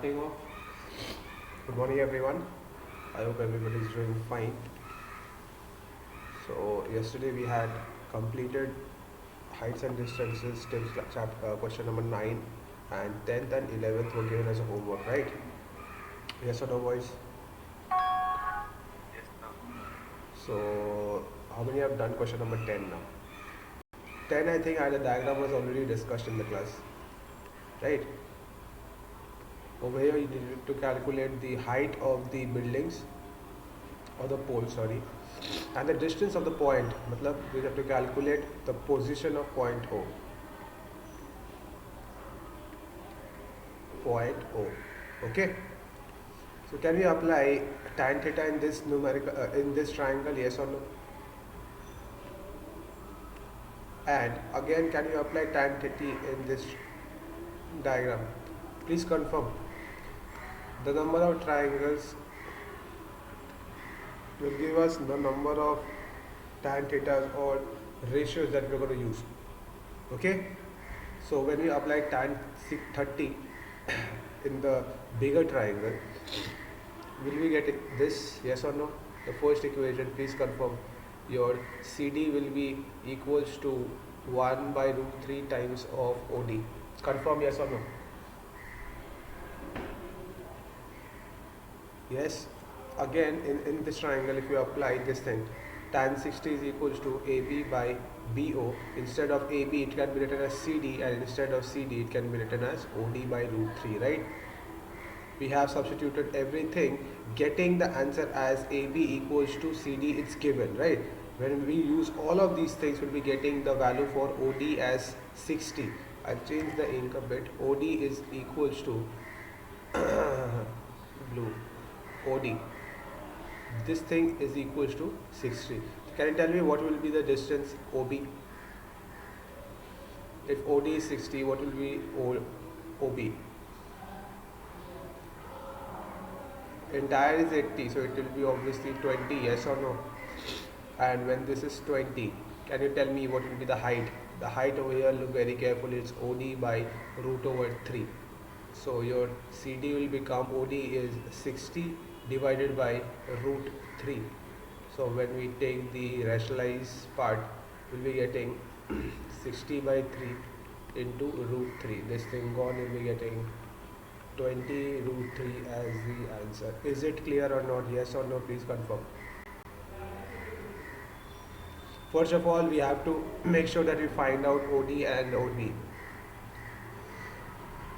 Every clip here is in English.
starting off. Good morning, everyone. I hope everybody is doing fine. So, yesterday we had completed heights and distances till question number 9, and 10th and 11th were given as a homework, right? Yes or no, boys? So, how many have done question number 10 now? 10, I think, the diagram was already discussed in the class, right? Over here, you need to calculate the height of the buildings or the pole, sorry, and the distance of the point. Matlab, we have to calculate the position of point O. Point O. Okay. So can we apply tan theta in this numerical in this triangle? Yes or no? And again, can you apply tan theta in this diagram? Please confirm. The number of triangles will give us the number of tan thetas or ratios that we're going to use. Okay. So when we apply tan 30 in the bigger triangle, will we get this? Yes or no? The first equation, please confirm. Your CD will be equals to 1 by root 3 times of OD. Confirm, yes or no? Yes. Again, in this triangle, if you apply this thing, tan 60 is equals to AB by BO. Instead of AB, it can be written as CD, and instead of CD, it can be written as OD by root 3, right? We have substituted everything, getting the answer as AB equals to CD, it's given, right? When we use all of these things, we'll be getting the value for OD as 60. I'll change the ink a bit. OD is equals to blue. OD. This thing is equals to 60. Can you tell me what will be the distance OB? If OD is 60, what will be OB? Entire is 80, so it will be obviously 20, yes or no? And when this is 20, can you tell me what will be the height? The height over here, look very carefully, it's OD by root over 3. So your CD will become OD is 60 divided by root 3. So when we take the rationalized part, we'll be getting 60 by 3 into root 3. This thing gone, we'll be getting 20 root 3 as the answer. Is it clear or not? Yes or no? Please confirm. First of all, we have to make sure that we find out OD and OB.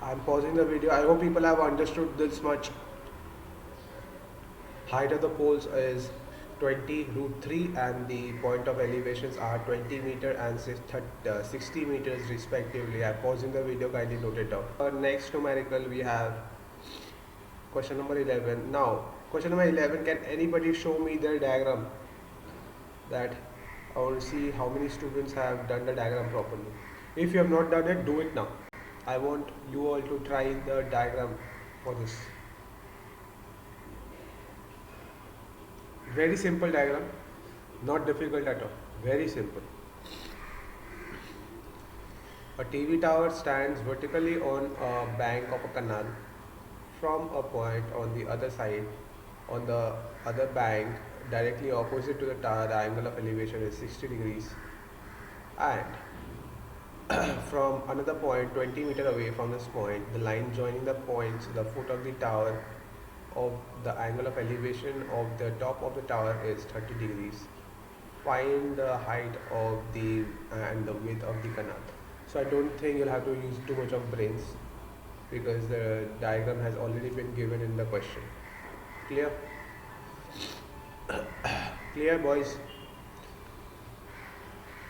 I'm pausing the video. I hope people have understood this much. Height of the poles is 20 root 3 and the point of elevations are 20 meter and 60 meters respectively. I'm pausing the video, kindly note it down. Next numerical we have question number 11. Now question number 11, can anybody show me their diagram? That I want to see how many students have done the diagram properly. If you have not done it, do it now. I want you all to try the diagram for this. Very simple diagram, not difficult at all, very simple. A TV tower stands vertically on a bank of a canal. From a point on the other side, on the other bank, directly opposite to the tower, the angle of elevation is 60 degrees. And from another point 20 meters away from this point, the line joining the points, the foot of the tower, of the angle of elevation of the top of the tower is 30 degrees. Find the height of the and the width of the canal. So I don't think you'll have to use too much of brains because the diagram has already been given in the question. Clear? Clear, boys?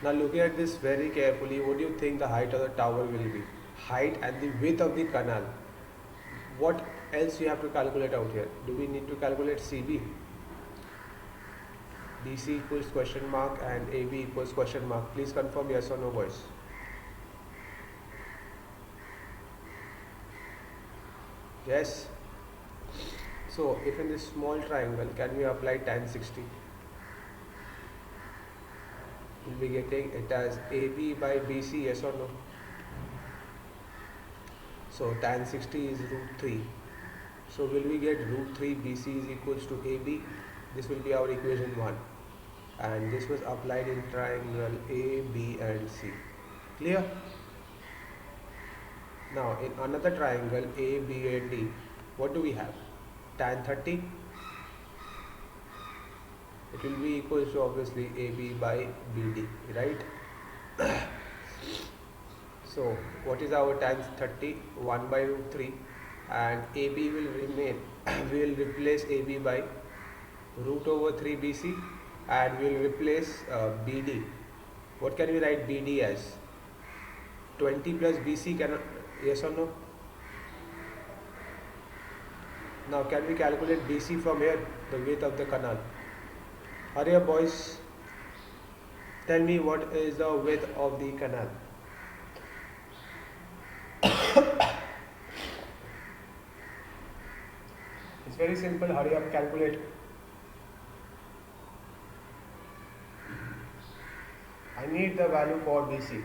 Now looking at this very carefully, what do you think the height of the tower will be? Height and the width of the canal. What else we have to calculate out here? Do we need to calculate CB? BC equals question mark and AB equals question mark. Please confirm yes or no, boys. Yes. So if in this small triangle, can we apply tan 60? We'll be getting it as AB by BC, yes or no? So tan 60 is root 3. So will we get root 3 BC is equals to AB? This will be our equation 1. And this was applied in triangle A, B and C. Clear? Now in another triangle A, B and D, what do we have? Tan 30. It will be equals to obviously AB by BD, right? So what is our tan 30? 1 by root 3, and AB will remain, we will replace AB by root over 3 BC, and we will replace BD. What can we write BD as? 20 plus BC, yes or no? Now can we calculate BC from here, the width of the canal? Hurry up boys, tell me what is the width of the canal. It's very simple, hurry up, calculate. I need the value for BC.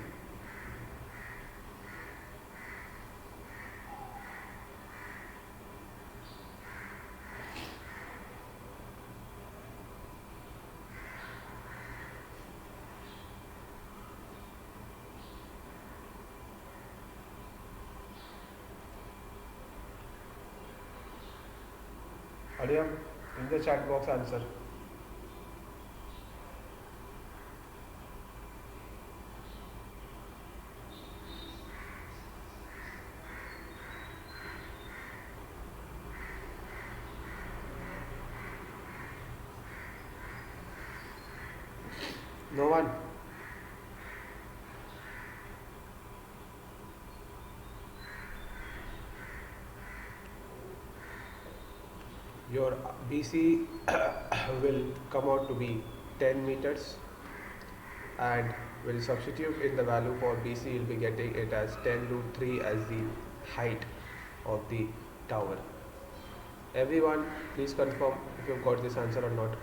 Hurry up, in the chat box answer. No one? Your BC will come out to be 10 meters, and will substitute in the value for BC, you'll be getting it as 10 root 3 as the height of the tower. Everyone please confirm if you've got this answer or not.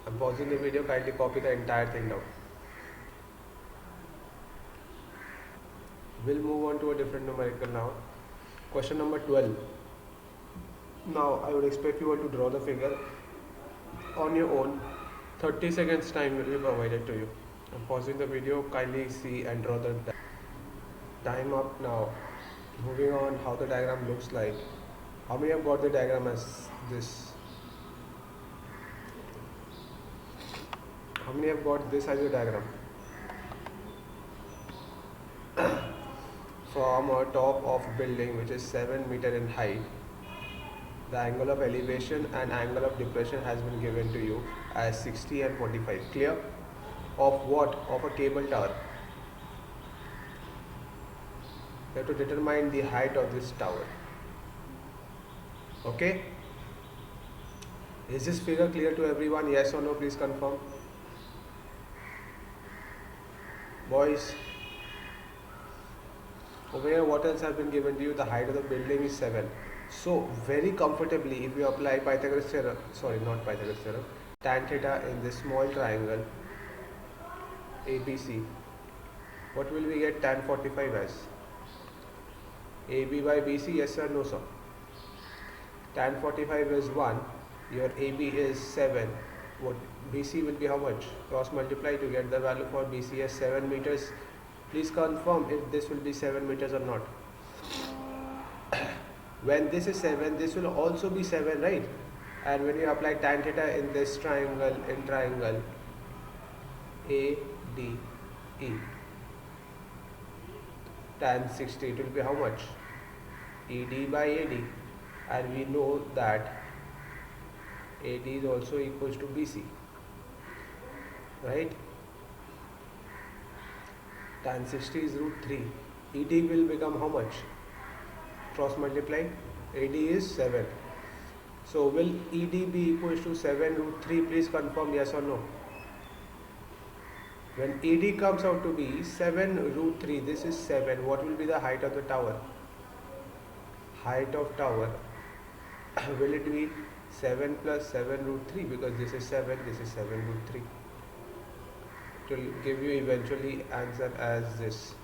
I'm pausing the video, kindly copy the entire thing down. We'll move on to a different numerical now. Question number 12. Now I would expect you all to draw the figure on your own. 30 seconds time will be provided to you. I'm pausing the video, kindly see and draw the time up now. Moving on, how the diagram looks like. How many have got the diagram as this? How many have got this as a diagram? From a top of building which is 7 meter in height, the angle of elevation and angle of depression has been given to you as 60 and 45. Clear? Of what? Of a cable tower. You have to determine the height of this tower. Okay? Is this figure clear to everyone? Yes or no? Please confirm. Boys, over here what else has been given to you? The height of the building is 7. So very comfortably, if you apply Pythagoras theorem, tan theta in this small triangle ABC, what will we get tan 45 as? AB by BC, yes or no sir? Tan 45 is 1, your AB is 7, what BC will be how much? Cross multiply to get the value for BC as 7 meters. Please confirm if this will be 7 meters or not. When this is 7, this will also be 7, right? And when you apply tan theta in this triangle, in triangle ADE, tan 60, it will be how much? ED by AD, and we know that AD is also equals to BC, right? Tan 60 is root 3. ED will become how much? Cross multiply. AD is 7. So will ED be equals to 7 root 3? Please confirm yes or no. When ED comes out to be 7 root 3, this is 7. What will be the height of the tower? Height of tower will it be 7 plus 7 root 3, because this is 7, this is 7 root 3. It will give you eventually answer as this.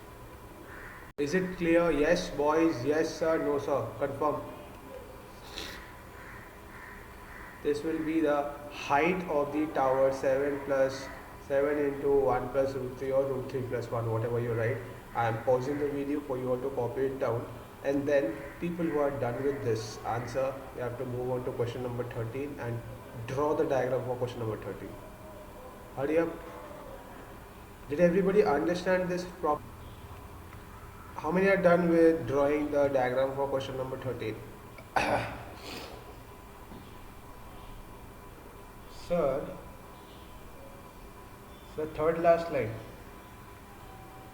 Is it clear? Yes, boys. Yes, sir. No, sir. Confirm. This will be the height of the tower 7 plus 7 into 1 plus root 3 or root 3 plus 1, whatever you write. I am pausing the video for you all to copy it down, and then people who are done with this answer, you have to move on to question number 13 and draw the diagram for question number 13. Hurry up. Did everybody understand this properly? How many are done with drawing the diagram for question number 13? Sir, the third last line.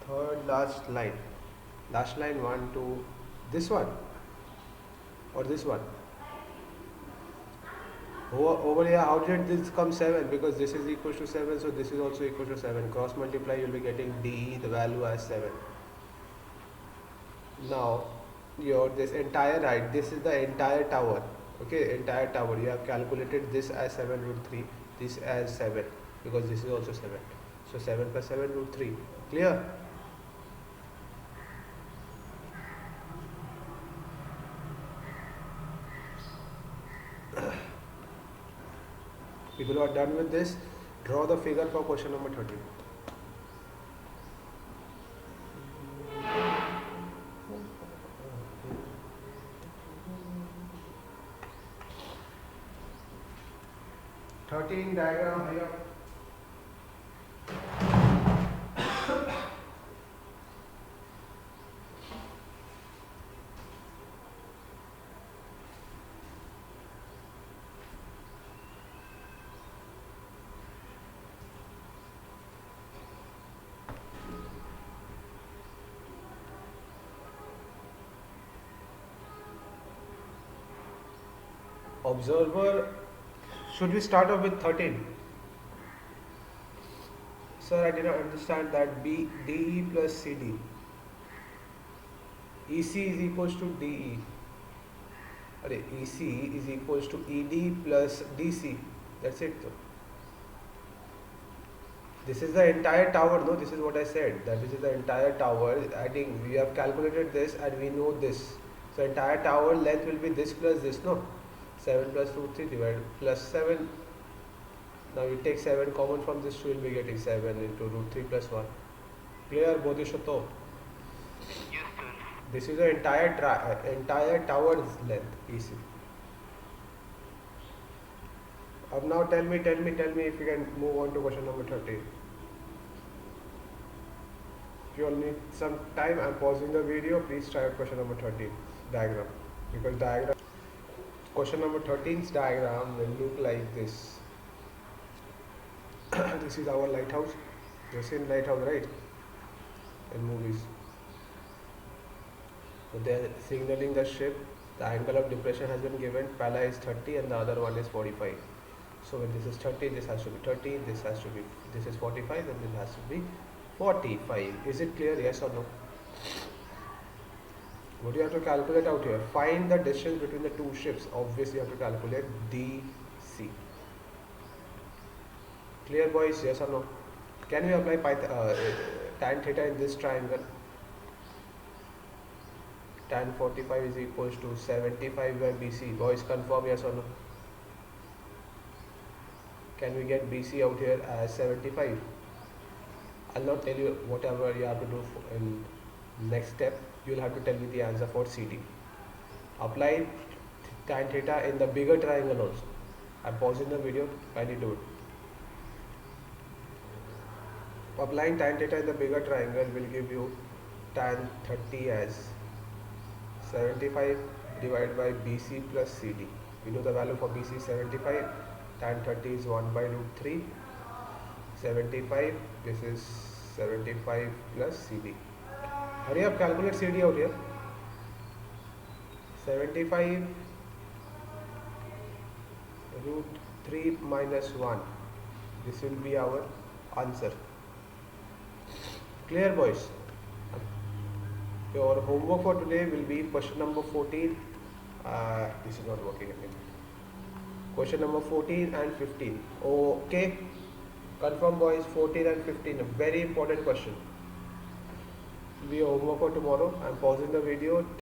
Third last line. Last line 1, 2. This one or this one? Over here, how did this come 7? Because this is equal to 7, so this is also equal to 7. Cross multiply, you'll be getting DE, the value as 7. Now, your this entire height, this is the entire tower. Okay, entire tower. You have calculated this as 7 root 3, this as 7, because this is also 7. So 7 plus 7 root 3. Clear? People who are done with this, draw the figure for question number 13. Diagram here. Observer, should we start off with 13? Sir, I did not understand that DE plus CD. EC is equals to DE. EC is equals to ED plus DC. That's it. This is the entire tower, no? This is what I said. That this is the entire tower. I think we have calculated this and we know this. So entire tower length will be this plus this, no? 7 plus root 3 divided plus 7. Now you take 7 common from this, you will be getting 7 into root 3 plus 1. Clear, Bodhisattva? Yes, sir. This is the entire tower's length, EC. Now tell me if you can move on to question number 13. If you all need some time, I'm pausing the video. Please try out question number 13 diagram, because question number 13's diagram will look like this. This is our lighthouse. You've seen lighthouse, right? In movies. So they're signaling the ship. The angle of depression has been given. Pala is 30 and the other one is 45. So when this is 30, this has to be 30, this is 45, and this has to be 45. Is it clear? Yes or no? What do you have to calculate out here? Find the distance between the two ships. Obviously, you have to calculate DC. Clear, boys? Yes or no? Can we apply tan theta in this triangle? Tan 45 is equals to 75 by BC. Boys, confirm yes or no? Can we get BC out here as 75? I'll not tell you whatever you have to do in next step. You will have to tell me the answer for CD. Apply tan theta in the bigger triangle also. I'm pausing the video. Kindly do it. Applying tan theta in the bigger triangle will give you tan 30 as 75 divided by BC plus CD. We know the value for BC 75. Tan 30 is 1 by root 3. 75. This is 75 plus CD. Hurry up, calculate CD out here. 75 root 3 minus 1. This will be our answer. Clear, boys? Your homework for today will be question number 14. This is not working again. Question number 14 and 15. Okay. Confirm, boys. 14 and 15. A very important question. be your homework for tomorrow. I'm pausing the video.